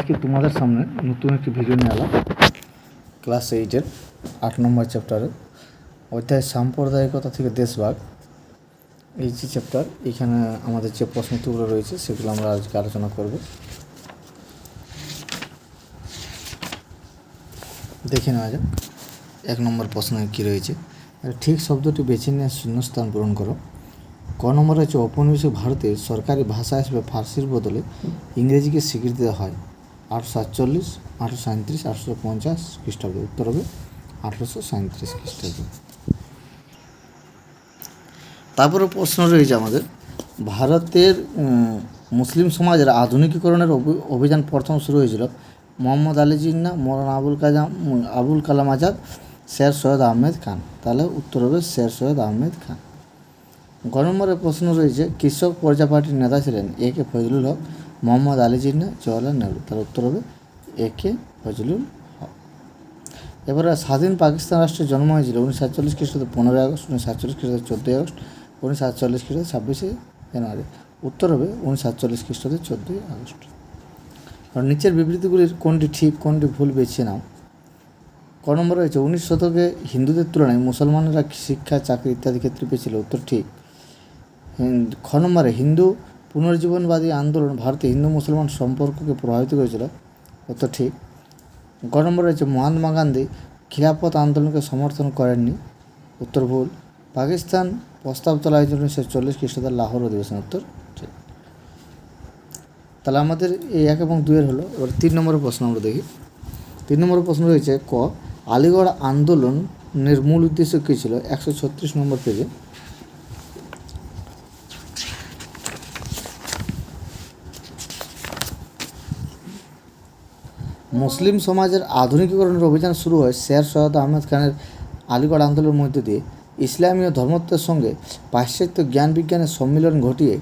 আজকে তোমাদের সামনে নতুন একটি ভিডিও নিয়ে এলাম। ক্লাস 8-এর 8 নম্বর চ্যাপ্টারের অধ্যায় সাম্প্রদায়িকতা থেকে দেশভাগ, এই যে চ্যাপ্টার, এখানে আমাদের যে প্রশ্নগুলো রয়েছে সেগুলো আমরা আজকে আলোচনা করব। দেখে নেওয়া যাক 1 নম্বর প্রশ্নে কী রয়েছে। ঠিক শব্দটি বেছে নিয়ে শূন্যস্থান পূরণ করো। ক নম্বর হচ্ছে ঔপনিবেশিক ভারতে সরকারি ভাষা হিসেবে ফার্সির বদলে ইংরেজিকে স্বীকৃতি দেওয়া হয় 1847, 1837, 1850 খ্রিস্টাব্দে। উত্তর হবে 1837 খ্রিস্টাব্দে। তারপরে প্রশ্ন রয়েছে আমাদের, ভারতের মুসলিম সমাজের আধুনিকীকরণের অভিযান প্রথম শুরু হয়েছিল মোহাম্মদ আলী জিন্নাহ, মৌলানা আবুল কালাম আজাদ, শের সৈয়দ আহমেদ খান। তাহলে উত্তর হবে শের সৈয়দ আহমেদ খান। গ নম্বরের প্রশ্ন রয়েছে, কৃষক প্রজা পার্টির নেতা ছিলেন এ কে ফজলুল হক, মোহাম্মদ আলী জিন্নাহ, জওয়াহরলাল নেহরু। তার উত্তর হবে এ কে ফজলুল হক। এবারে স্বাধীন পাকিস্তান রাষ্ট্রের জন্ম হয়েছিল 1947 খ্রিস্টাব্দে 15 আগস্ট, 1947 খ্রিস্টাব্দে 14 আগস্ট, 1947 খ্রিস্টাব্দে 26 জানুয়ারি। উত্তর হবে 1947 খ্রিস্টাব্দে 14 আগস্ট। আর নিচের বিবৃতিগুলির কোনটি ঠিক কোনটি ভুল বেছে নাও। ক নম্বর রয়েছে 19 শতকে হিন্দুদের তুলনায় মুসলমানরা শিক্ষা, চাকরি ইত্যাদি ক্ষেত্রে পেয়েছিল। উত্তর ঠিক। খ নম্বরে হিন্দু পুনর্জীবনবাদী আন্দোলন ভারতে হিন্দু মুসলমান সম্পর্ককে প্রভাবিত করেছিল। উত্তর ঠিক। গ নম্বর রয়েছে মহাত্মা গান্ধী খিলাফত আন্দোলনকে সমর্থন করেননি। উত্তর ভুল। পাকিস্তান প্রস্তাব তোলা হয়েছিল 1940 খ্রিস্টাব্দের লাহোর অধিবেশন। উত্তর ঠিক। তাহলে আমাদের এই 1 এবং 2 হলো। এবার 3 নম্বরের প্রশ্ন আমরা দেখি। 3 নম্বরের প্রশ্ন রয়েছে, ক আলিগড় আন্দোলনের মূল উদ্দেশ্য কী ছিল? 136 নম্বর পেজে। মুসলিম সমাজের আধুনিকীকরণের অভিযান শুরু হয় শের সৈয়দ আহমেদ খানের আলিগড় আন্দোলনের মধ্য দিয়ে। ইসলামীয় ধর্মত্বের সঙ্গে পাশ্চাত্য জ্ঞান বিজ্ঞানের সম্মিলন ঘটিয়ে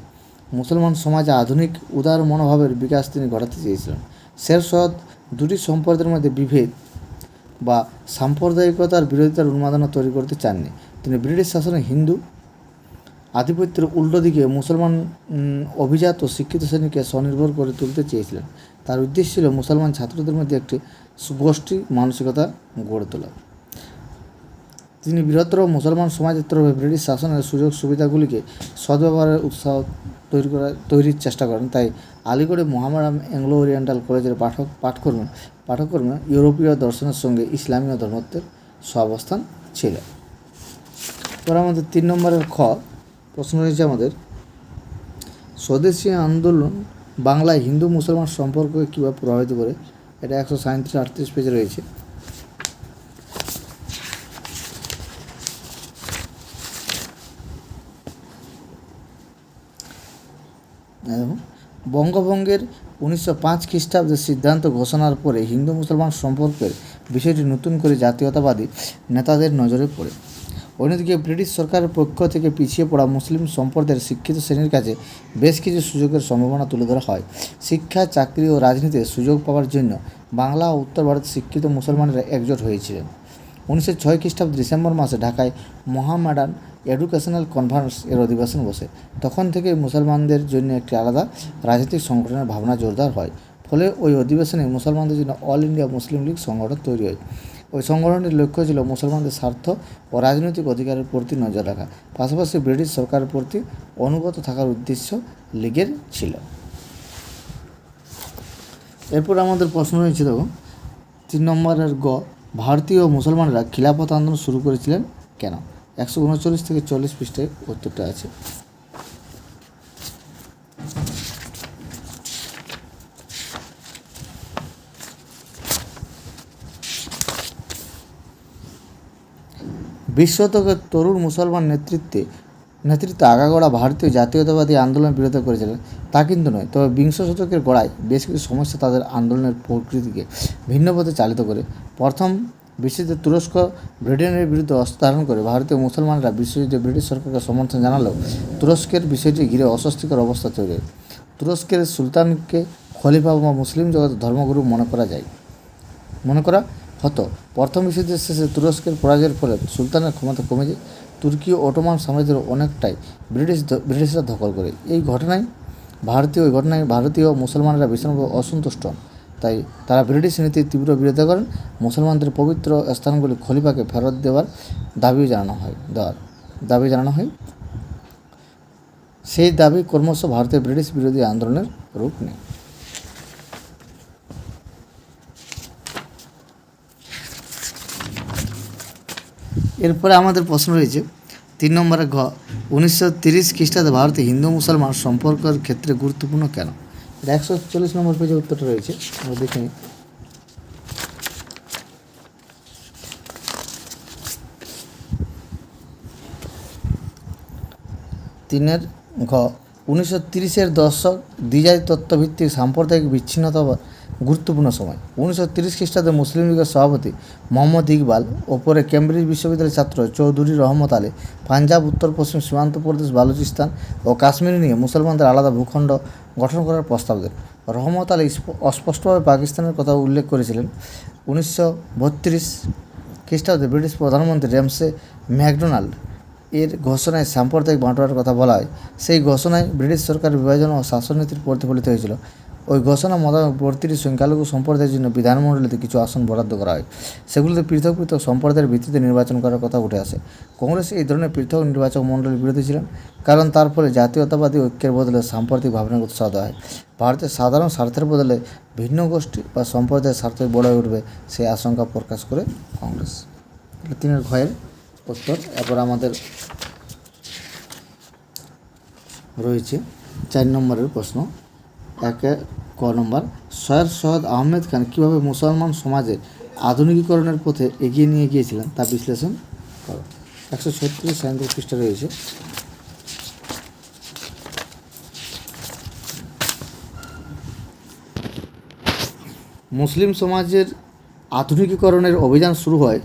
মুসলমান সমাজে আধুনিক উদার মনোভাবের বিকাশ তিনি ঘটাতে চেয়েছিলেন। শের সৈয়দ দুটি সম্প্রদায়ের মধ্যে বিভেদ বা সাম্প্রদায়িকতার বিরোধিতার উন্মাদনা তৈরি করতে চাননি। তিনি ব্রিটিশ শাসনে হিন্দু আধিপত্যের উল্টো দিকে মুসলমান অভিজাত ও শিক্ষিত শ্রেণীকে স্বনির্ভর করে তুলতে চেয়েছিলেন। তার উদ্দেশ্য ছিল মুসলমান ছাত্রদের মধ্যে একটি সুগোষ্ঠী মানসিকতা গড়ে তোলা। তিনি বৃহত্তর মুসলমান সমাজের তরফে ব্রিটিশ শাসনের সুযোগ সুবিধাগুলিকে সদ্ব্যবহারের উৎসাহ তৈরির চেষ্টা করেন। তাই আলিগড়ে মোহামেডান অ্যাংলো ওরিয়েন্টাল কলেজের পাঠ্যক্রমে ইউরোপীয় দর্শনের সঙ্গে ইসলামীয় ধর্মত্বের সহাবস্থান ছিল। এবার আমাদের 3 নম্বরের খ প্রশ্ন রয়েছে আমাদের, স্বদেশী আন্দোলন বাংলায় হিন্দু মুসলমান সম্পর্ককে কীভাবে প্রভাবিত করে? এটা 137-38 পেজে রয়েছে। বঙ্গভঙ্গের 1905 খ্রিস্টাব্দের সিদ্ধান্ত ঘোষণার পরে হিন্দু মুসলমান সম্পর্কের বিষয়টি নতুন করে জাতীয়তাবাদী নেতাদের নজরে পড়ে। অন্যদিকে ব্রিটিশ সরকারের পক্ষ থেকে পিছিয়ে পড়া মুসলিম সম্প্রদায়ের শিক্ষিত শ্রেণীর কাছে বেশ কিছু সুযোগের সম্ভাবনা তুলে ধরা হয়। শিক্ষা, চাকরি ও রাজনীতিতে সুযোগ পাওয়ার জন্য বাংলা ও উত্তর ভারতের শিক্ষিত মুসলমানেরা একজোট হয়েছিলেন। 1906 খ্রিস্টাব্দ ডিসেম্বর মাসে ঢাকায় মোহামেডান এডুকেশনাল কনফারেন্স এর অধিবেশন বসে। তখন থেকে মুসলমানদের জন্য একটি আলাদা রাজনৈতিক সংগঠনের ভাবনা জোরদার হয়। ফলে ওই অধিবেশনে মুসলমানদের জন্য অল ইন্ডিয়া মুসলিম লীগ সংগঠন তৈরি হয়। ওই সংগঠনটির লক্ষ্য ছিল মুসলমানদের স্বার্থ ও রাজনৈতিক অধিকারের প্রতি নজর রাখা, পাশাপাশি ব্রিটিশ সরকারের প্রতি অনুগত থাকার উদ্দেশ্য লীগের ছিল। এরপর আমাদের প্রশ্ন রয়েছে, দেখো 3 নম্বরের গ ভারতীয় মুসলমানরা খিলাফত আন্দোলন শুরু করেছিলেন কেন? 139 থেকে 40 পৃষ্ঠায় উত্তরটা আছে। বিশ শতকের তরুণ মুসলমান নেতৃত্বে আগাগোড়া ভারতীয় জাতীয়তাবাদী আন্দোলনের বিরোধিতা করেছিলেন তা কিন্তু নয়। তবে 20 শতকের গোড়ায় বেশ কিছু সমস্যা তাদের আন্দোলনের প্রকৃতিকে ভিন্ন পথে চালিত করে। প্রথম বিশ্বযুদ্ধে তুরস্ক ব্রিটেনের বিরুদ্ধে অস্ত্র ধারণ করে ভারতীয় মুসলমানরা বিশ্বযুদ্ধে ব্রিটিশ সরকারকে সমর্থন জানালেও তুরস্কের বিষয়টি ঘিরে অস্বস্তিকর অবস্থা তৈরি হয়। তুরস্কের সুলতানকে খলিফা বা মুসলিম জগতের ধর্মগুরু মনে করা হতো। প্রথম বিশ্বযুদ্ধের শেষে তুরস্কের পরাজয়ের ফলে সুলতানের ক্ষমতা কমে যায়। তুর্কি অটোমান সাম্রাজ্যের অনেকটাই ব্রিটিশরা দখল করে। এই ঘটনায় ভারতীয় মুসলমানরা ভীষণভাবে অসন্তুষ্ট হন। তাই তারা ব্রিটিশ নীতির তীব্র বিরোধিতা করেন। মুসলমানদের পবিত্র স্থানগুলি খলিফাকে ফেরত দেওয়ার দাবি জানানো হয়। সেই দাবি ক্রমশ ভারতের ব্রিটিশ বিরোধী আন্দোলনের রূপ নেয়। এরপরে আমাদের প্রশ্ন রয়েছে 3 নম্বরে ঘ, 1930 খ্রিস্টাব্দে ভারতে হিন্দু মুসলমান সম্পর্কের ক্ষেত্রে গুরুত্বপূর্ণ কেন? 140 নম্বর পেজে উত্তরটা রয়েছে, আমরা দেখে নিই। তিনের ঘ, 1930-এর দশক দ্বিজাতি তত্ত্বভিত্তিক সাম্প্রদায়িক বিচ্ছিন্নতা গুরুত্বপূর্ণ সময়। 1930 খ্রিস্টাব্দে মুসলিম লীগের সভাপতি মোহাম্মদ ইকবাল ও পরে কেমব্রিজ বিশ্ববিদ্যালয়ের ছাত্র চৌধুরী রহমত আলী পাঞ্জাব, উত্তর পশ্চিম সীমান্ত প্রদেশ, বালুচিস্তান ও কাশ্মীর নিয়ে মুসলমানদের আলাদা ভূখণ্ড গঠন করার প্রস্তাব দেন। রহমত আলী অস্পষ্টভাবে পাকিস্তানের কথা উল্লেখ করেছিলেন। 1932 খ্রিস্টাব্দে ব্রিটিশ প্রধানমন্ত্রী রেমসে ম্যাকডোনাল্ড এর ঘোষণায় সাম্প্রদায়িক বাঁটোয়ারার কথা বলা হয়। সেই ঘোষণায় ব্রিটিশ সরকারের বিভাজন ও শাসননীতির প্রতিফলিত হয়েছিল। ওই ঘোষণা মোতাবেক 32 সংখ্যালঘু সম্প্রদায়ের জন্য বিধানমণ্ডলীতে কিছু আসন বরাদ্দ করা হয়। সেগুলিতে পৃথক পৃথক সম্প্রদায়ের ভিত্তিতে নির্বাচন করার কথা উঠে আসে। কংগ্রেস এই ধরনের পৃথক নির্বাচক মণ্ডলীর বিরোধী ছিলেন, কারণ তার ফলে জাতীয়তাবাদী ঐক্যের বদলে সাম্প্রদায়িক ভাবনাকে উৎসাহ দেওয়া হয়। ভারতের সাধারণ স্বার্থের বদলে ভিন্ন গোষ্ঠী বা সম্প্রদায়ের স্বার্থে বড় হয়ে উঠবে সেই আশঙ্কা প্রকাশ করে কংগ্রেস। 3 ঘয়ের উত্তর। এরপর আমাদের রয়েছে 4 নম্বরের প্রশ্ন। 1 ক নম্বর, সৈয়দ আহমেদ খান কীভাবে মুসলমান সমাজের আধুনিকীকরণের পথে এগিয়ে নিয়ে গিয়েছিলেন তা বিশ্লেষণ করো। 136 পৃষ্ঠা রয়েছে। মুসলিম সমাজের আধুনিকীকরণের অভিযান শুরু হয়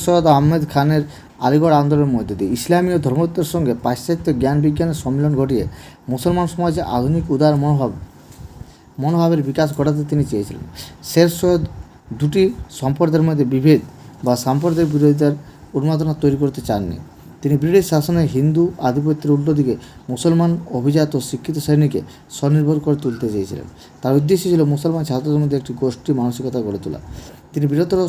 সৈয়দ আহমেদ খানের আলিগড় আন্দোলনের মধ্য দিয়ে। ইসলামীয় ধর্মত্বের সঙ্গে পাশ্চাত্য জ্ঞান বিজ্ঞানের সম্মিলন ঘটিয়ে মুসলমান সমাজে আধুনিক উদার মনোভাবের বিকাশ ঘটাতে তিনি চেয়েছিলেন। সৈয়দ দুটি সম্প্রদায়ের মধ্যে বিভেদ বা সাম্প্রদায়িক বিরোধিতার উন্মাদনা তৈরি করতে চাননি। তিনি ব্রিটিশ শাসনে হিন্দু আধিপত্যের উল্টো দিকে মুসলমান অভিজাত ও শিক্ষিত শ্রেণীকে স্বনির্ভর করে তুলতে চেয়েছিলেন। তার উদ্দেশ্য ছিল মুসলমান ছাত্রদের মধ্যে একটি গোষ্ঠী মানসিকতা গড়ে তোলা। তিনি বৃহত্তর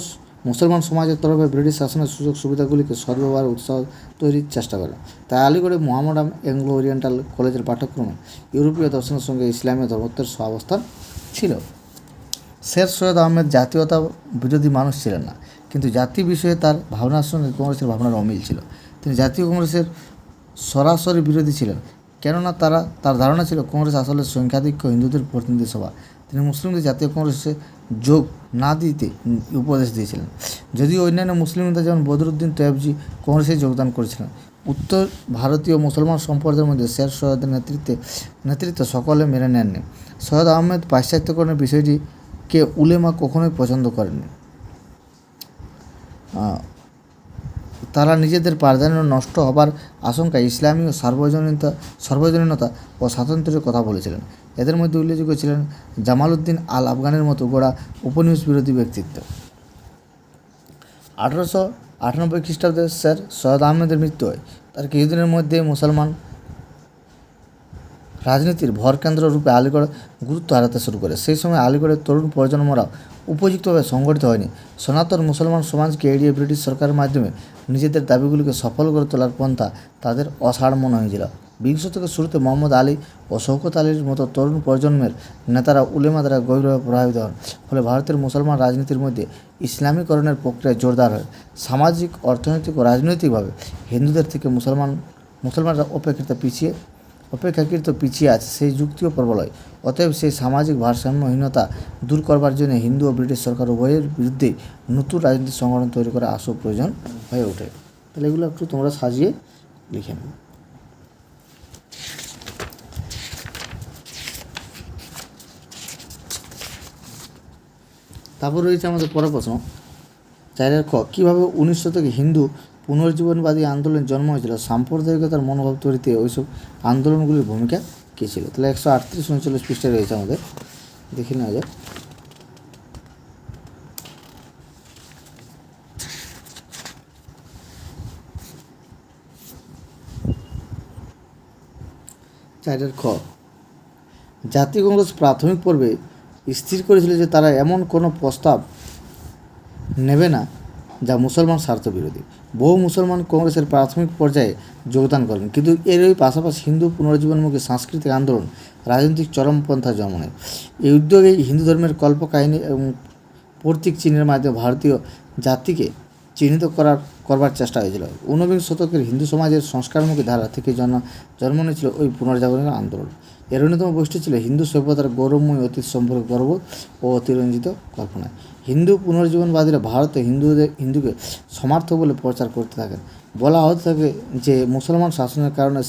মুসলমান সমাজের তরফে ব্রিটিশ শাসনের সুযোগ সুবিধাগুলিকে সদ্ব্যবহার উৎসাহ তৈরির চেষ্টা করেন। তাই আলিগড়ে মোহামেডান অ্যাংলো ওরিয়েন্টাল কলেজের পাঠ্যক্রমে ইউরোপীয় দর্শনের সঙ্গে ইসলামীয় ধর্মত্বের সহাবস্থান ছিল। সৈয়দ আহমেদ জাতীয়তা বিরোধী মানুষ ছিলেন না, কিন্তু জাতি বিষয়ে তার ভাবনার সঙ্গে কংগ্রেসের ভাবনার অমিল ছিল। তিনি জাতীয় কংগ্রেসের সরাসরি বিরোধী ছিলেন, কেননা তার ধারণা ছিল কংগ্রেস আসলে সংখ্যাধিক্য হিন্দুদের প্রতিনিধি সভা। তিনি মুসলিমদের জাতীয় কংগ্রেসে যোগ না দিতে উপদেশ দিয়েছিলেন। যদিও অন্যান্য মুসলিম নেতা যেমন বদরুদ্দিন তৈয়বজি কংগ্রেসে যোগদান করেছিলেন। উত্তর ভারতীয় মুসলমান সম্প্রদায়ের মধ্যে সৈয়দের নেতৃত্ব সকলে মেনে নেননি। সৈয়দ আহমেদ পাশ্চাত্যকরণের বিষয়টিকে উলেমা কখনোই পছন্দ করেননি। তারা নিজেদের প্রাধান্য নষ্ট হবার আশঙ্কায় ইসলামীয় সার্বজনীনতা ও স্বাতন্ত্র্যের কথা বলেছিলেন। এদের মধ্যে উল্লেখযোগ্য ছিলেন জামালউদ্দিন আল আফগানের মতো গোড়া উপনিবেশ বিরোধী ব্যক্তিত্ব। 1898 খ্রিস্টাব্দে সৈয়দ আহমেদের মৃত্যু হয়। তার কিছুদিনের মধ্যে মুসলমান রাজনীতির ভরকেন্দ্র রূপে আলিগড় গুরুত্ব হারাতে শুরু করে। সেই সময় আলিগড়ের তরুণ প্রজন্মরা উপযুক্তভাবে সংগঠিত হয়নি। সনাতন মুসলমান সমাজকে এড়িয়ে ব্রিটিশ সরকারের মাধ্যমে নিজেদের দাবিগুলিকে সফল করে তোলার পন্থা তাদের অসাড় মনে হয়েছিল। বিংশ শতকের শুরুতে মোহাম্মদ আলী ও শওকত আলীর মতো তরুণ প্রজন্মের নেতারা উলেমা দ্বারা গভীরভাবে প্রভাবিত হন। ফলে ভারতের মুসলমান রাজনীতির মধ্যে ইসলামীকরণের প্রক্রিয়া জোরদার হয়। সামাজিক, অর্থনৈতিক ও রাজনৈতিকভাবে হিন্দুদের থেকে মুসলমানরা অপেক্ষাকৃত পিছিয়ে আছে সেই যুক্তিও প্রবল হয়। অতএব সেই সামাজিক ভারসাম্যহীনতা দূর করবার জন্য হিন্দু ও ব্রিটিশ সরকার উভয়ের বিরুদ্ধেই নতুন রাজনৈতিক সংগঠন তৈরি করা আশু প্রয়োজন হয়ে ওঠে। তাহলে এগুলো একটু তোমরা সাজিয়ে লিখে নেবে। তারপর রয়েছে আমাদের পরের প্রশ্ন 4 ক, কীভাবে 19 শতকে হিন্দু পুনর্জীবনবাদী আন্দোলনের জন্ম হয়েছিল? সাম্প্রদায়িকতার মনোভাব তৈরিতে ওইসব আন্দোলনগুলির ভূমিকা কী ছিল? তাহলে 138-39 পৃষ্ঠায় রয়েছে, আমাদের দেখে নেওয়া যাক। খ, জাতীয় কংগ্রেস প্রাথমিক পর্বে স্থির করেছিল যে তারা এমন কোনো প্রস্তাব নেবে না যা মুসলমান স্বার্থ বিরোধী। বহু মুসলমান কংগ্রেসের প্রাথমিক পর্যায়ে যোগদান করেন, কিন্তু এরই পাশাপাশি হিন্দু পুনরুজ্জীবনমুখী সাংস্কৃতিক আন্দোলন রাজনৈতিক চরমপন্থা জন্ম নেয়। এই উদ্যোগেই হিন্দু ধর্মের কল্পকাহিনী এবং প্রতীক চিহ্নের মাধ্যমে ভারতীয় জাতিকে চিহ্নিত করবার চেষ্টা হয়েছিল। ঊনবিংশ শতকের হিন্দু সমাজের সংস্কারমুখী ধারা থেকে জন্ম নিয়েছিল ওই পুনর্জাগরণের আন্দোলন। এর অন্যতম বৈশিষ্ট্য ছিল হিন্দু সভ্যতার গৌরবময় অতীত সম্পর্কে গর্ব ও অতিরঞ্জিত কল্পনায়। হিন্দু পুনর্জীবনবাদীরা ভারতে হিন্দুকে সমার্থক বলে প্রচার করতে থাকেন। বলা হতে থাকে যে মুসলমান শাসনের কারণে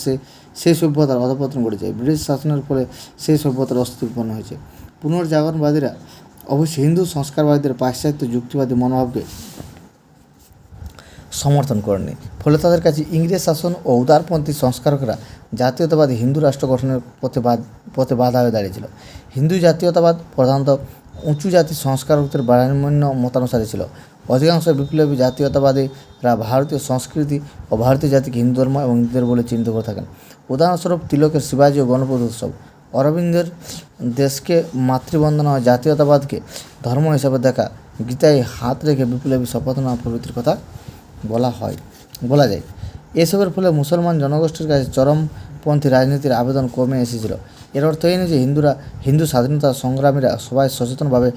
সেই সভ্যতার অধঃপতন ঘটেছে, ব্রিটিশ শাসনের ফলে সেই সভ্যতার অস্তিত্ব উৎপন্ন হয়েছে। পুনর্জাগরণবাদীরা অবশ্যই হিন্দু সংস্কারবাদীদের পাশ্চাত্য যুক্তিবাদী মনোভাবকে সমর্থন করেনি। ফলে তাদের কাছে ইংরেজ শাসন ও উদারপন্থী সংস্কারকরা জাতীয়তাবাদী হিন্দু রাষ্ট্র গঠনের পথে বাধা হয়ে দাঁড়িয়েছিল। হিন্দু জাতীয়তাবাদ প্রধানত উঁচু জাতি সংস্কারকদের ব্রাহ্মণ্য মতানুসারী ছিল। অধিকাংশ বিপ্লবী জাতীয়তাবাদীরা ভারতীয় সংস্কৃতি ও ভারতীয় জাতিকে হিন্দু ধর্ম এবং হিন্দুদের বলে চিহ্নিত করে থাকেন। উদাহরণস্বরূপ তিলকের শিবাজী ও গণপতি উৎসব, অরবিন্দের দেশকে মাতৃবন্দনা ও জাতীয়তাবাদকে ধর্ম হিসাবে দেখা, গীতায় হাত রেখে বিপ্লবী শপথ নেওয়া প্রভৃতির কথা বলা যায়। এসবের ফলে মুসলমান জনগোষ্ঠীর কাছে চরমপন্থী রাজনীতির আবেদন কমে এসেছিল। এর অর্থ এই নয় যে হিন্দু স্বাধীনতা সংগ্রামীরা সবাই সচেতনভাবে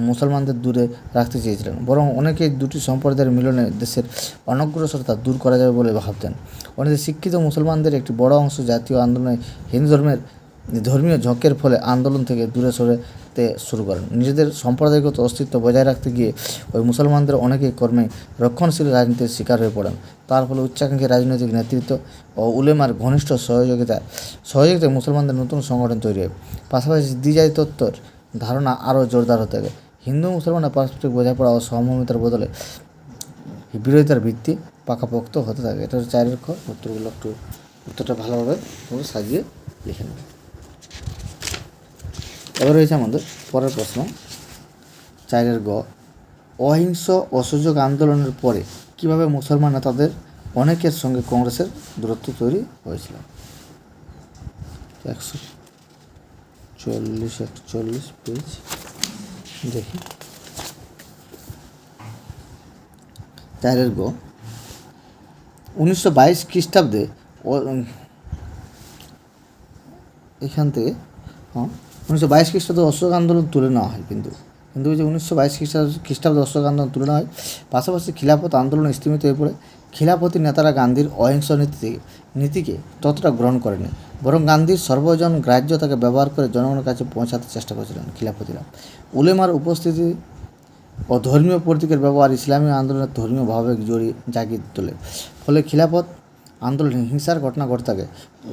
মুসলমানদের দূরে রাখতে চেয়েছিলেন, বরং অনেকেই দুটি সম্প্রদায়ের মিলনে দেশের অনগ্রসরতা দূর করা যাবে বলে ভাবতেন। অনেকে শিক্ষিত মুসলমানদের একটি বড় অংশ জাতীয় আন্দোলনে হিন্দু ধর্মীয় ঝোঁকের ফলে আন্দোলন থেকে দূরে সরতে শুরু করেন। নিজেদের সম্প্রদায়গত অস্তিত্ব বজায় রাখতে গিয়ে ওই মুসলমানদের অনেকেই কর্মে রক্ষণশীল রাজনীতির শিকার হয়ে পড়েন। তার ফলে উচ্চাকাঙ্ক্ষী রাজনৈতিক নেতৃত্ব ও উলেমার ঘনিষ্ঠ সহযোগিতায় মুসলমানদের নতুন সংগঠন তৈরি হয়। পাশাপাশি দ্বিজাতি তত্ত্বর ধারণা আরও জোরদার হতে থাকে। হিন্দু মুসলমানের পারস্পরিক বোঝাপড়া ও সহমর্মিতার বদলে বিরোধিতার ভিত্তি পাকাপোক্ত হতে থাকে। এটা হচ্ছে 4 উত্তরগুলো। উত্তরটা ভালোভাবে তোমরা সাজিয়ে লিখে নেবে। এবার রয়েছে আমাদের পরের প্রশ্ন 4 গ, অহিংস অসহযোগ আন্দোলনের পরে কীভাবে মুসলমান নেতাদের অনেকের সঙ্গে কংগ্রেসের দূরত্ব তৈরি হয়েছিল। 140-41 পেজ দেখি। 4 গ, 1922 খ্রিস্টাব্দে এখান থেকে 1922 খ্রিস্টাব্দে অশোক আন্দোলন তুলে নেওয়া হয়, কিন্তু যে 1922 খ্রিস্টাব্দে অশোক আন্দোলন তুলে নেওয়া হয়। পাশাপাশি খিলাফত আন্দোলন স্থিমিত হয়ে পড়ে। খিলাফতি নেতারা গান্ধীর অহিংস নীতিকে ততটা গ্রহণ করেনি, বরং গান্ধীর সর্বজন গ্রাহ্যতাকে ব্যবহার করে জনগণের কাছে পৌঁছাতে চেষ্টা করেছিলেন খিলাফতিরা। উলেমার উপস্থিতি ও ধর্মীয় প্রতীকের ব্যবহার ইসলামী আন্দোলনের ধর্মীয় ভাবে জাগিয়ে তোলে। ফলে খিলাফত আন্দোলনে হিংসার ঘটনা ঘটতে থাকে।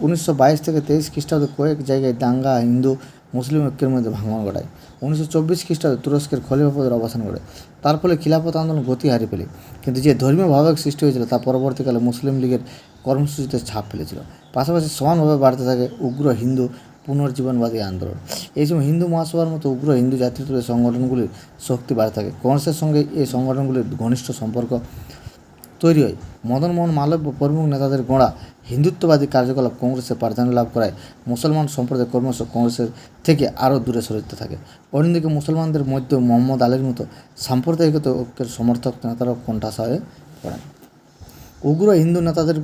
1922 থেকে 23 খ্রিস্টাব্দে কয়েক জায়গায় দাঙ্গা হিন্দু মুসলিম ঐক্যের মধ্যে ভাঙন ঘটায়। 1924 খ্রিস্টাব্দে তুরস্কের খলিফা পদের অবসান ঘটে। তার ফলে খিলাফত আন্দোলন গতি হারিয়ে ফেলে। কিন্তু যে ধর্মীয় ভাবাবেগ সৃষ্টি হয়েছিল তা পরবর্তীকালে মুসলিম লীগের কর্মসূচিতে ছাপ ফেলেছিল। পাশাপাশি সমানভাবে বাড়তে থাকে উগ্র হিন্দু পুনর্জীবনবাদী আন্দোলন। এই সময় হিন্দু মহাসভার মতো উগ্র হিন্দু জাতীয়তাবাদী সংগঠনগুলির শক্তি বাড়তে থাকে। কংগ্রেসের সঙ্গে এই সংগঠনগুলির ঘনিষ্ঠ সম্পর্ক তৈরি হয়। মদন মোহন মালব্য প্রমুখ নেতাদের গড়া হিন্দুত্ববাদী কার্যকলাপ কংগ্রেসের প্রাধান্য লাভ করায় মুসলমান সম্প্রদায় ক্রমশ কংগ্রেসের থেকে আরও দূরে সরতে থাকে। অন্যদিকে মুসলমানদের মধ্যে মোহাম্মদ আলীর মতো সাম্প্রদায়িকতা ঐক্যের সমর্থক নেতারাও কোণঠাসা হয়ে পড়েন। উগ্র হিন্দু নেতাদের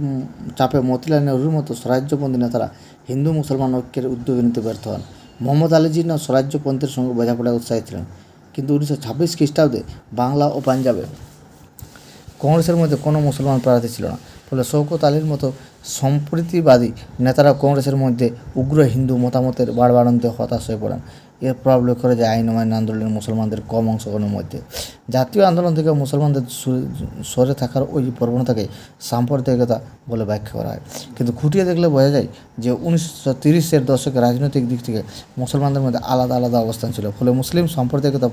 চাপে মতিলাল নেহরুর মতো স্বরাজ্যপন্থী নেতারা হিন্দু মুসলমান ঐক্যের উদ্যোগ নিতে ব্যর্থ হন। মোহাম্মদ আলী জিন্নাহ স্বরাজ্যপন্থীর সঙ্গে বোঝাপড়ায় উৎসাহী ছিলেন, কিন্তু 1926 খ্রিস্টাব্দে বাংলা ও পাঞ্জাবে কংগ্রেসের মধ্যে কোনো মুসলমান প্রার্থী ছিল না। ফলে শওকত আলীর মতো সম্প্রীতিবাদী নেতারা কংগ্রেসের মধ্যে উগ্র হিন্দু মতামতের বাড়বাড়ন্তে হতাশ হয়ে পড়েন। এর প্রভাব লক্ষ্য করা যায় আইন অমান্য আন্দোলনের মুসলমানদের কম অংশগ্রহণের মধ্যে। জাতীয় আন্দোলন থেকে মুসলমানদের সরে থাকার ওই প্রবণতাকে সাম্প্রদায়িকতা বলে ব্যাখ্যা করা হয়। কিন্তু খুঁটিয়ে দেখলে বোঝা যায় যে 1930-এর দশকে রাজনৈতিক দিক থেকে মুসলমানদের মধ্যে আলাদা আলাদা অবস্থান ছিল। ফলে মুসলিম সাম্প্রদায়িকতা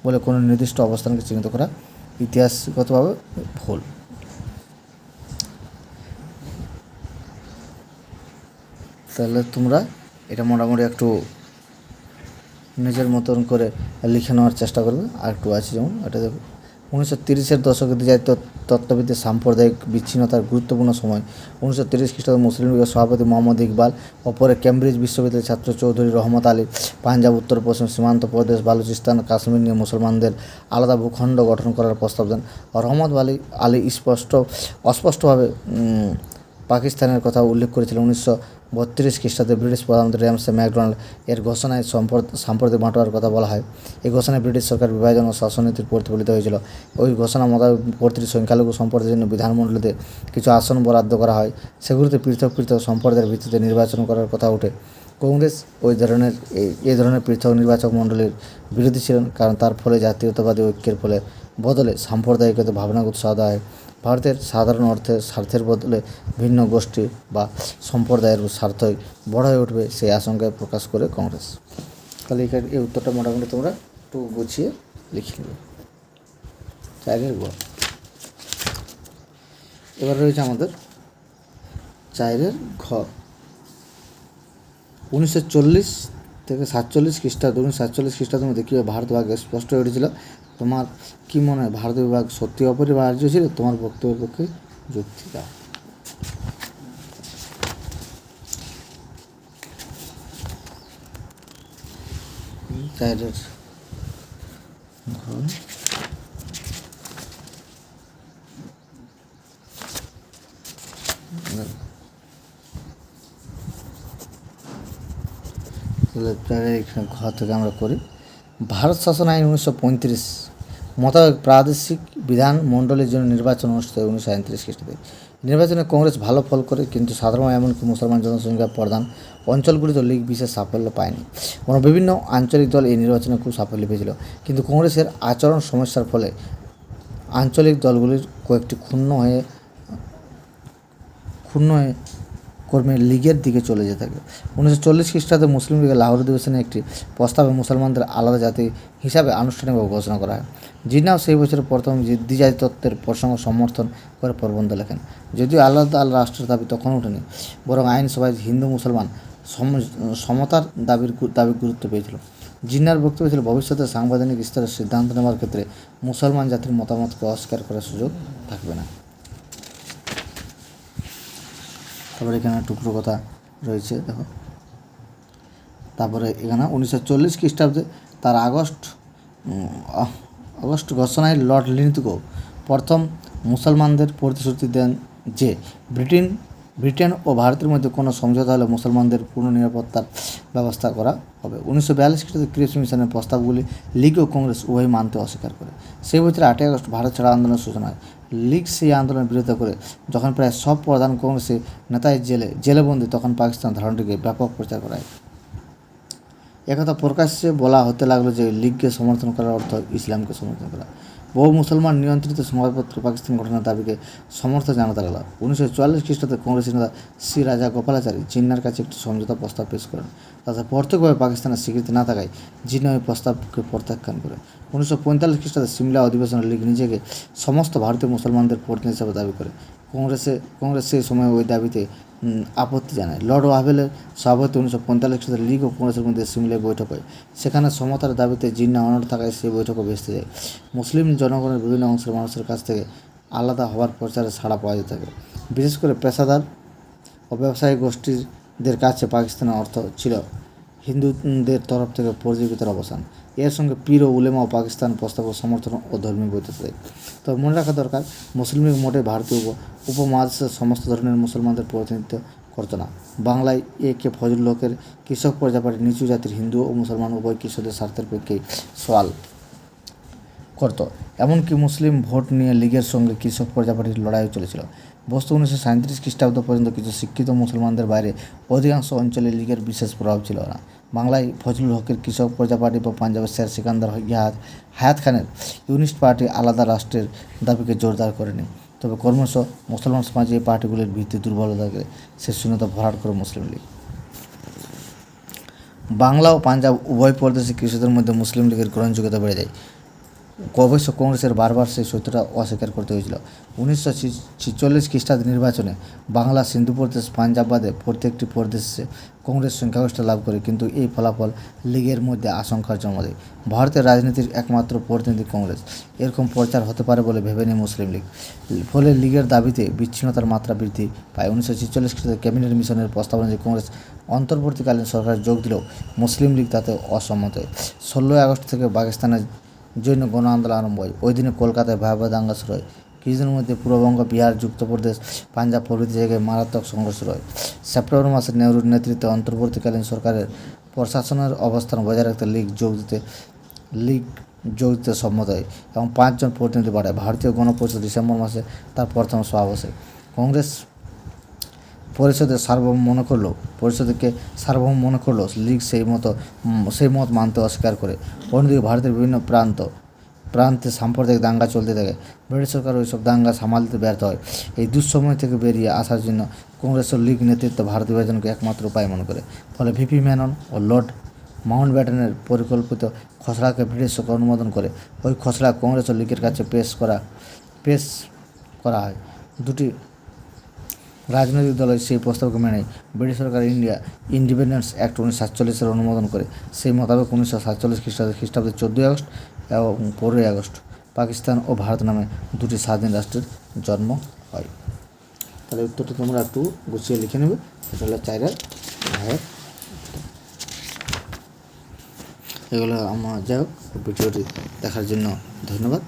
বলে কোনো নির্দিষ্ট অবস্থানকে চিহ্নিত করা ইতিহাসগতভাবে ভুল। তাহলে তোমরা এটা মোটামুটি একটু নিজের মতন করে লিখে নেওয়ার চেষ্টা করবে। আর একটু আছে যেমন এটা দেখো, 1930-এর দশকে দ্বিজাতি তত্ত্ববিদের সাম্প্রদায়িক বিচ্ছিন্নতার গুরুত্বপূর্ণ সময় 1930 খ্রিস্টাব্দে মুসলিম লীগের সভাপতি মোহাম্মদ ইকবাল ও পরে কেমব্রিজ বিশ্ববিদ্যালয়ের ছাত্র চৌধুরী রহমত আলী পাঞ্জাব উত্তর পশ্চিম সীমান্ত প্রদেশ বালুচিস্তান কাশ্মীর নিয়ে মুসলমানদের আলাদা ভূখণ্ড গঠন করার প্রস্তাব দেন। রহমত আলী অস্পষ্টভাবে পাকিস্তানের কথা উল্লেখ করেছিলেন। 1932 খ্রিস্টাব্দে ব্রিটিশ প্রধানমন্ত্রী রেমসে ম্যাকডোনাল্ড এর ঘোষণায় সাম্প্রতিক বাঁটোয়ারার কথা বলা হয়। এই ঘোষণায় ব্রিটিশ সরকার বিভাজন ও শাসননীতির প্রতিফলিত হয়েছিল। ওই ঘোষণা মোতাবেক পরবর্তী সংখ্যালঘু সম্প্রদায়ের জন্য বিধানমণ্ডলীতে কিছু আসন বরাদ্দ করা হয়। সেগুলিতে পৃথক পৃথক সম্প্রদায়ের ভিত্তিতে নির্বাচন করার কথা ওঠে। কংগ্রেস এই ধরনের পৃথক নির্বাচক মণ্ডলীর বিরোধী ছিলেন, কারণ তার ফলে জাতীয়তাবাদী ঐক্যের বদলে সাম্প্রদায়িকতা ভাবনাকে উৎসাহ দেওয়া হয়। ভারতের সাধারণ স্বার্থের বদলে ভিন্ন গোষ্ঠী বা সম্প্রদায়ের স্বার্থই বড় হয়ে উঠবে, সেই আশঙ্কায় প্রকাশ করে কংগ্রেস। তাহলে এই উত্তরটা মোটামুটি তোমরা একটু গুছিয়ে লিখে নেবে। 4-এর গ। এবার রয়েছে আমাদের 4-এর ঘ। 1940 থেকে 47 খ্রিস্টাব্দ 1947 খ্রিস্টাব্দের মধ্যে কীভাবে ভারত ভাগ স্পষ্ট হয়ে উঠেছিল? তোমার কী মনে হয়, ভারত বিভাগ সত্যি অপরিহার্য ছিল? তোমার বক্তব্যের পক্ষে যুক্তি দাও। চারের ঘর থেকে আমরা করি। ভারত শাসন আইন 1935 মোতাবেক প্রাদেশিক বিধান মণ্ডলীর জন্য নির্বাচন অনুষ্ঠিত হয় 1937 খ্রিস্টাব্দে। নির্বাচনে কংগ্রেস ভালো ফল করে, কিন্তু সাধারণ এমনকি মুসলমান জনসংখ্যা প্রধান অঞ্চলগুলিতে লীগ বিশেষ সাফল্য পায়নি। বরং বিভিন্ন আঞ্চলিক দল এই নির্বাচনে খুব সাফল্য পেয়েছিল। কিন্তু কংগ্রেসের আচরণ সমস্যার ফলে আঞ্চলিক দলগুলির কয়েকটি ক্ষুণ্ণ হয়ে কর্মী লীগের দিকে চলে যেতে থাকে। 1940 খ্রিস্টাব্দে মুসলিম লীগের লাহোর অধিবেশনে একটি প্রস্তাবে মুসলমানদের আলাদা জাতি হিসাবে আনুষ্ঠানিকভাবে ঘোষণা করা হয়। জিন্নাও সেই বছরের প্রথম দ্বিজাতি তত্ত্বের প্রসঙ্গ সমর্থন করে প্রবন্ধ লেখেন। যদিও আলাদা রাষ্ট্রের দাবি তখন ওঠেনি, বরং আইনসভায় হিন্দু মুসলমান সমতার দাবি গুরুত্ব পেয়েছিল। জিন্নার বক্তব্য ছিল, ভবিষ্যতে সাংবিধানিক স্তরে সিদ্ধান্ত নেওয়ার ক্ষেত্রে মুসলমান জাতির মতামতকে অস্বীকার করার সুযোগ থাকবে না। তারপরে এখানে টুকরো কথা রয়েছে, দেখো। তারপরে এখানে 1940 খ্রিস্টাব্দে তার আগস্ট ঘোষণায় লর্ড লিন্থগো প্রথম মুসলমানদের প্রতিশ্রুতি দেন যে ব্রিটেন ও ভারতের মধ্যে কোনো সমঝোতা হলে মুসলমানদের পূর্ণ নিরাপত্তার ব্যবস্থা করা হবে। 1942 খ্রিস্টাব্দে ক্রিপ্স মিশনের প্রস্তাবগুলি লীগ ও কংগ্রেস উভয় মানতে অস্বীকার করে। সেই বছর 8 আগস্ট ভারত ছাড়া আন্দোলনের সূচনা হয়। লীগ সেই আন্দোলনের বিরোধিতা করে যখন প্রায় সব প্রধান কংগ্রেসের নেতাই জেলেবন্দি, তখন পাকিস্তান ধারণাটিকে ব্যাপক প্রচার করা হয়। একথা প্রকাশ্যে বলা হতে লাগলো যে লীগকে সমর্থন করার অর্থ ইসলামকে সমর্থন করা। বহু মুসলমান নিয়ন্ত্রিত সংবাদপত্র পাকিস্তান গঠনের দাবিকে সমর্থন জানাতে লাগলো। 1944 খ্রিস্টাব্দে কংগ্রেসের নেতা শ্রী রাজা গোপালাচারী জিন্নার কাছে একটি সমঝোতা প্রস্তাব পেশ করেন। তাতে পৃথকভাবে পাকিস্তানের স্বীকৃতি না থাকায় জিন্না ওই প্রস্তাবকে প্রত্যাখ্যান করে। 1945 খ্রিস্টাব্দে সিমলা অধিবেশনে লীগ নিজেকে সমস্ত ভারতীয় মুসলমানদের প্রতিনিধি হিসাবে দাবি করে। কংগ্রেস সেই সময় ওই দাবিতে আপত্তি জানায়। লর্ড ওয়াভেলের সভাপতি 1945 খ্রিস্টাব্দে লীগ ও কংগ্রেসের মধ্যে সিমলায় বৈঠক হয়। সেখানে সমতার দাবিতে জিন্না অনড় থাকায় সেই বৈঠকও ভেস্তে যায়। মুসলিম জনগণের বিভিন্ন অংশের মানুষের কাছ থেকে আলাদা হওয়ার প্রচারে সাড়া পাওয়া যেতে থাকে। বিশেষ করে পেশাদার ও ব্যবসায়িক গোষ্ঠীদের কাছে পাকিস্তানের অর্থ ছিল হিন্দুদের তরফ থেকে পরজীবিতার অবসান। এর সঙ্গে পীর ও উলেমা ও পাকিস্তান প্রস্তাবের সমর্থন ও ধর্মীয় বৈধতা দেয়। তবে মনে রাখা দরকার, মুসলিম লীগ মোটে ভারতীয় উপমহাদেশের সমস্ত ধরনের মুসলমানদের প্রতিনিধিত্ব করত না। বাংলায় কে ফজলুল হকের কৃষক প্রজাপার্টি নিচু জাতির হিন্দু ও মুসলমান উভয় কৃষকদের স্বার্থের পক্ষেই সওয়াল করত। এমনকি মুসলিম ভোট নিয়ে লীগের সঙ্গে কৃষক প্রজাপার্টির লড়াইও চলেছিল। বস্তু 1937 খ্রিস্টাব্দ পর্যন্ত কিছু শিক্ষিত মুসলমানদের বাইরে অধিকাংশ অঞ্চলে লীগের বিশেষ প্রভাব ছিল না। বাংলায় ফজলুল হকের কৃষক প্রজা পার্টি বা পাঞ্জাবের শের সিকান্দার হায়াত খানের ইউনিস্ট পার্টি আলাদা রাষ্ট্রের দাবিকে জোরদার করেনি। তবে ক্রমশ মুসলমান সমাজে এই পার্টিগুলির ভিত্তি দুর্বলতাকে শেষ শূন্যতা ভরাট করে মুসলিম লীগ। বাংলা ও পাঞ্জাব উভয় প্রদেশে কৃষকদের মধ্যে মুসলিম লীগের গ্রহণযোগ্যতা বেড়ে যায়। অবশ্য কংগ্রেসের বারবার সেই সত্যটা অস্বীকার করতে হয়েছিল। 1946 খ্রিস্টাব্দের নির্বাচনে বাংলা, সিন্ধু প্রদেশ, পাঞ্জাব বাদে প্রত্যেকটি প্রদেশে কংগ্রেস সংখ্যাগরিষ্ঠ লাভ করে, কিন্তু এই ফলাফল লীগের মধ্যে আশঙ্কার জন্ম দেয়। ভারতের রাজনীতির একমাত্র প্রতিনিধি কংগ্রেস, এরকম প্রচার হতে পারে বলে ভেবে নেয় মুসলিম লীগ। ফলে লীগের দাবিতে বিচ্ছিন্নতার মাত্রা বৃদ্ধি পায়। 1946 খ্রিস্টাব্দে ক্যাবিনেট মিশনের প্রস্তাব অনুযায়ী কংগ্রেস অন্তর্বর্তীকালীন সরকারে যোগ দিলেও মুসলিম লীগ তাতে অসম্মত হয়। 16 আগস্ট থেকে পাকিস্তানের জন্য গণ আন্দোলন আরম্ভ হয়। ওই দিনে কলকাতায় ভয়াবহ দাঙ্গা শুরু হয়। কিছুদিনের মধ্যে পূর্ববঙ্গ, বিহার, যুক্তপ্রদেশ, পাঞ্জাব প্রভৃতি জায়গায় মারাত্মক সংঘর্ষ শুরু হয়। সেপ্টেম্বর মাসে নেহরুর নেতৃত্বে অন্তর্বর্তীকালীন সরকারের প্রশাসনের অবস্থান বজায় রাখতে লীগ যোগ দিতে সম্মত হয় এবং 5 জন প্রতিনিধি পাঠায়। ভারতীয় গণপরিষদ ডিসেম্বর মাসে তার প্রথম সভা বসে। কংগ্রেস পরিষদকে সার্বভৌম মনে করলেও লীগ সেই মত মানতে অস্বীকার করে। অন্যদিকে ভারতের বিভিন্ন প্রান্তে সাম্প্রদায়িক দাঙ্গা চলতে থাকে। ব্রিটিশ সরকার ওইসব দাঙ্গা সামাল দিতে ব্যর্থ হয়। এই দুঃসময় থেকে বেরিয়ে আসার জন্য কংগ্রেস ও লীগ নেতৃত্ব ভারত বিভাজনকে একমাত্র উপায় মনে করে। ফলে ভিপি মেনন ও লর্ড মাউন্টব্যাটেনের পরিকল্পিত খসড়াকে ব্রিটিশ সরকার অনুমোদন করে। ওই খসড়া কংগ্রেস ও লীগের কাছে পেশ করা হয়। দুটি রাজনৈতিক দল সেই প্রস্তাবকে মেনে নেয়। ব্রিটিশ সরকার ইন্ডিয়া ইন্ডিপেন্ডেন্স অ্যাক্ট 1947 অনুমোদন করে। সেই মোতাবেক 1947 খ্রিস্টাব্দের 14 আগস্ট এবং 15 আগস্ট পাকিস্তান ও ভারত নামে দুটি স্বাধীন রাষ্ট্রের জন্ম হয়। তাহলে উত্তরটা তোমরা একটু গুছিয়ে লিখে নেবে। এটা হলো চাইরার ভাইয়ের। এগুলো আমার যাই হোক, ভিডিওটি দেখার জন্য ধন্যবাদ।